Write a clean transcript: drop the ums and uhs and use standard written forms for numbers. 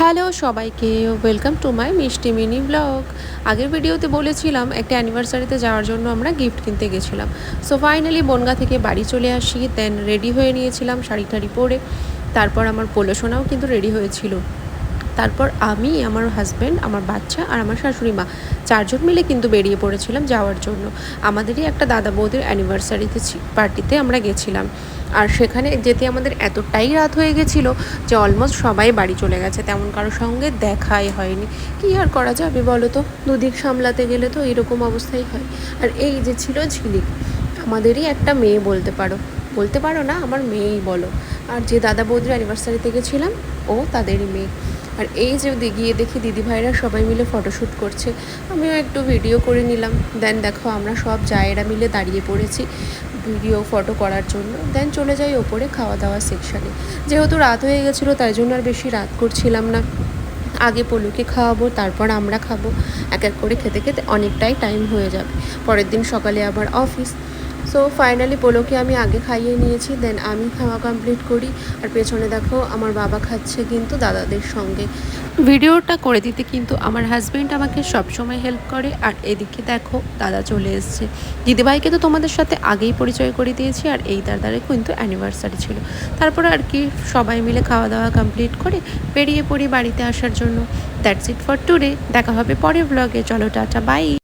Hello সবাইকে, welcome to my মিষ্টি mini blog. আগের ভিডিওতে বলেছিলাম একটা অ্যানিভার্সারিতে যাওয়ার জন্য আমরা গিফট কিনতে গেছিলাম। সো ফাইনালি বনগাঁ থেকে বাড়ি চলে আসি, দেন রেডি হয়ে নিয়েছিলাম শাড়ি টাড়ি পরে। তারপর আমার পোলো সোনাও কিন্তু রেডি হয়েছিল। তারপর আমি, আমার হাজব্যান্ড, আমার বাচ্চা আর আমার শাশুড়ি মা চারজন মিলে কিন্তু বেরিয়ে পড়েছিলাম যাওয়ার জন্য। আমাদেরই একটা দাদা বৌদির অ্যানিভার্সারিতে পার্টিতে আমরা গেছিলাম। আর সেখানে যেতে আমাদের এতটাই রাত হয়ে গেছিলো যে অলমোস্ট সবাই বাড়ি চলে গেছে, তেমন কারোর সঙ্গে দেখাই হয়নি। কী আর করা যাবে বলো তো, দুদিক সামলাতে গেলে তো এরকম অবস্থাই হয়। আর এই যে ছিল ঝিলিক, আমাদেরই একটা মেয়ে বলতে পারো না, আমার মেয়েই বলো। আর যে দাদা বৌদির অ্যানিভার্সারিতে গেছিলাম ও তাদেরই মেয়ে। আর এই যে গিয়ে দেখি দিদিভাইরা সবাই মিলে ফটোশ্যুট করছে, আমিও একটু ভিডিও করে নিলাম। দেন দেখো আমরা সব জায়েরা মিলে দাঁড়িয়ে পড়েছি ভিডিও ফটো করার জন্য। দেন চলে যাই ওপরে খাওয়া দাওয়া সেকশানে। যেহেতু রাত হয়ে গেছিলো তাই জন্য আর বেশি রাত করছিলাম না। আগে পলুকে খাওয়াবো, তারপর আমরা খাবো। এক এক করে খেতে খেতে অনেকটাই টাইম হয়ে যাবে, পরের দিন সকালে আবার অফিস। সো ফাইনালি পোলোকে আমি আগে খাইয়ে নিয়েছি, দেন আমি খাওয়া কমপ্লিট করি। আর পেছনে দেখো আমার বাবা খাচ্ছে কিন্তু দাদাদের সঙ্গে। ভিডিওটা করে দিতে কিন্তু আমার হাজব্যান্ড আমাকে সবসময় হেল্প করে। আর এদিকে দেখো দাদা চলে এসছে। দিদিভাইকে তো তোমাদের সাথে আগেই পরিচয় করে দিয়েছি, আর এই দাদারই কিন্তু অ্যানিভার্সারি ছিল। তারপর আর কি সবাই মিলে খাওয়া দাওয়া কমপ্লিট করে বেরিয়ে পড়ি বাড়িতে আসার জন্য। That's it for today. দেখা হবে পরের ব্লগে। চলো টাটা, বাই।